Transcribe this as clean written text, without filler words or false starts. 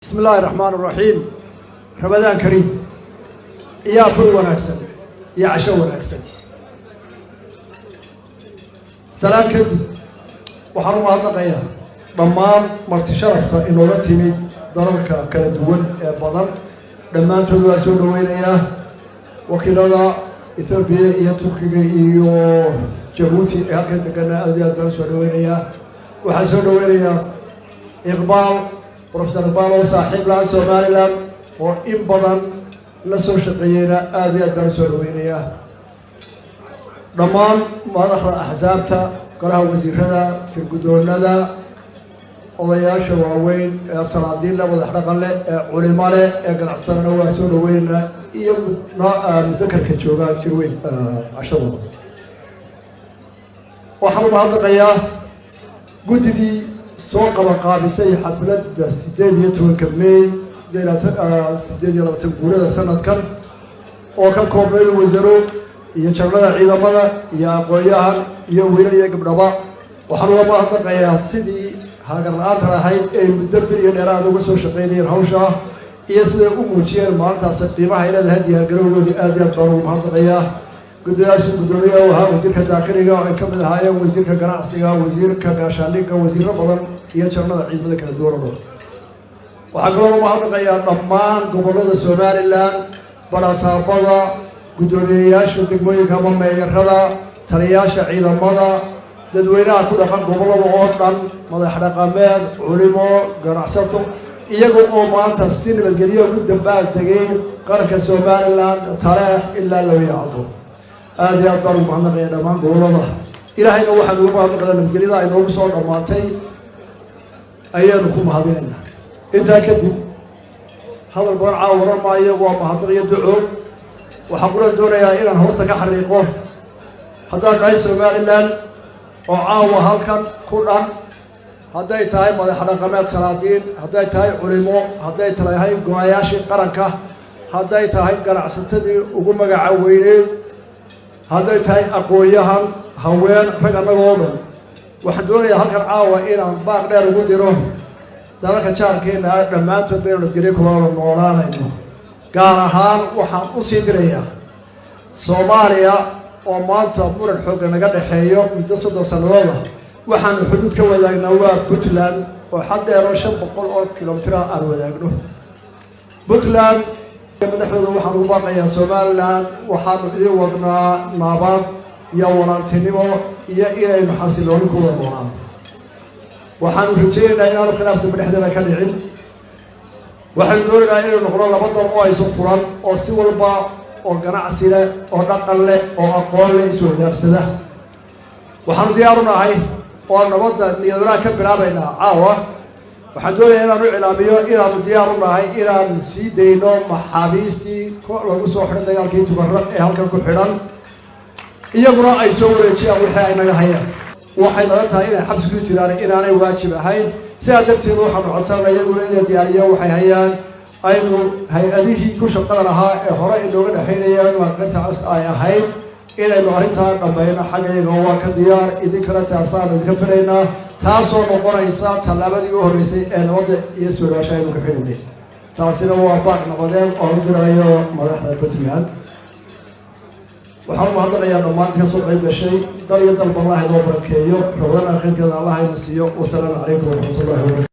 بسم الله الرحمن الرحيم. رمضان كريم. يا فول ونكسن يا عشاء ونكسن. سلام كدي وحرم هذا قيا ضمان مرتشرفته إنه لا تميد ضربك كالدول بدر لما تقول سود وينيا وكذا إثيوبيا هي تركيا جيبوتي هكذا كنا أذيال دول سود وينيا وحسود وينيا إقبال بروفيسور إقبال صاحب لا سوماليلاند وإن بدر لسه شقينا أذيال دول سود وينيا ضمان مدخل أحزابته قالها وزيرها في الجدولنا odayaasha waaweyn ee salaadiinla wada xaqan leh ee culimada leh ee ganacsatada waa soo dhaweynaa iyo mudakarka jooga jirweyn ashada waxaan u mahadnaqayaa gudidii soo qabanqaabisay xafladda 18 May 18 guurada sanadkan oo ka koobnay wasaaru iyo jaamacada ciidamada iyo aqoonyahan iyo wiilal iyo gabdhaba waxaan u mahadnaqayaa sidii هاجر الآخر هاي المدبر ينرى ذو بسوا شقيني الهوشة يصير أموتير مالته سقيمة هاي له هدية قالوا لي أزيد ضرب هذا قداش قدرية وها وزير كداخلية وكمل هاي وزير كجناعسية وزير كجاشالية وزير رمضان هي شرنا عيد مذكر الدور الله وحقول ما هذا غير ضمان قبضة السومالي الآن بلا صابرة قدرية شدك مي كمان ما يخلا ترياش عيد المضى dadweynaha ku dhaqan gobolada oo dhan madax dhaqameed culimo ganacsato iyaga oo maanta si nabadgelyo ugu dambaal tagay qaranka Soomaaliland taariikh ilaa la yaado aad iyo aad baan u mahadnaqayaa dhammaan gobolada ilaahayna waxaan ugu mahadnaqayaa nabadgelyada ay noogu soo dhamaatay ayaanu ku mahadinaynaa intaa kadib hadal badan caawaran maayo waa mahadnaqiyo duco waxaan ku doonayaa inaan hoosta ka xariiqo haddaan nahay Soomaaliland وعاو هالكن كلن هذا يتاعي ماذا حدا قمات سلاطين هذا يتاعي علماء هذا يتاعي هاي قواياش قرنكه هذا يتاعي قرع ستدي وقوم عوينين هذا يتاعي أقوياهم هوين فقنا قومن وحدوني هالكن عاو إلى باقدر وقدره ذلك شاركين لما تبين الجري كلام مولانا إنه قال هان وحن أصيدريا سوماليا ومانتا مر الحوق نقد حيو متصد سنوات وحن حدود كولاجنا وبوتلاند وحد يروشن بقول كيلومتر أرولاجنا بوتلاند مدحنا وحن وباقي يا سوماليلاند وحن يوضنا نابات يونا تنمو يا إلى المحصلون كل مرام وحن رجينا إلى الخلاف تبرحنا كالعين وحن نقولنا إلى النقران لبطل أو يصفران أو سوى البا oo ganacsi leh oo dhaqan leh oo aqoon leh isoo daarsada waxaan diyaar u nahay oo nabadda niyadana ka bilaabaynaa caawa waxaan doonayaa inaan u ilaaliyo inaan diyaar u nahay inaan sii deyno maxaabiistii lagu soo xiray dagaalkii Tubarra ee halkan ku xiran iyaguna ay soo wareejiyaan wixii ay naga hayaan waxay la tahay inay xabsi ku jiraan inaanay waajib ahayn sidaa darteed waxaan codsanayaa iyaguna inay diyaariyaan waxay hayaan aynu hay-adihii ku shaqada lahaa ee hore inooga dhaxaynayaan waa qaybta cas ay ahayd inaynu arrintaa dhammayno xaggayaga waa ka diyaar idinkana taasaan idinka filaynaa taasoo noqonaysa tallaabadii u horreysay ee nabadda iyo suuraasha aynu ka filaynay taasina waa baaq nabadeed oo u dirayo madaxda Puntland waxaan u mahadnaqayaa dhammaan ka soo qayb gashay dal iyo dalba Allah inoo barakeeyo rabana khayirkeeda Allah inoo siiyo wasalaamu calaykum waraxmatullaahi wabarakaatuh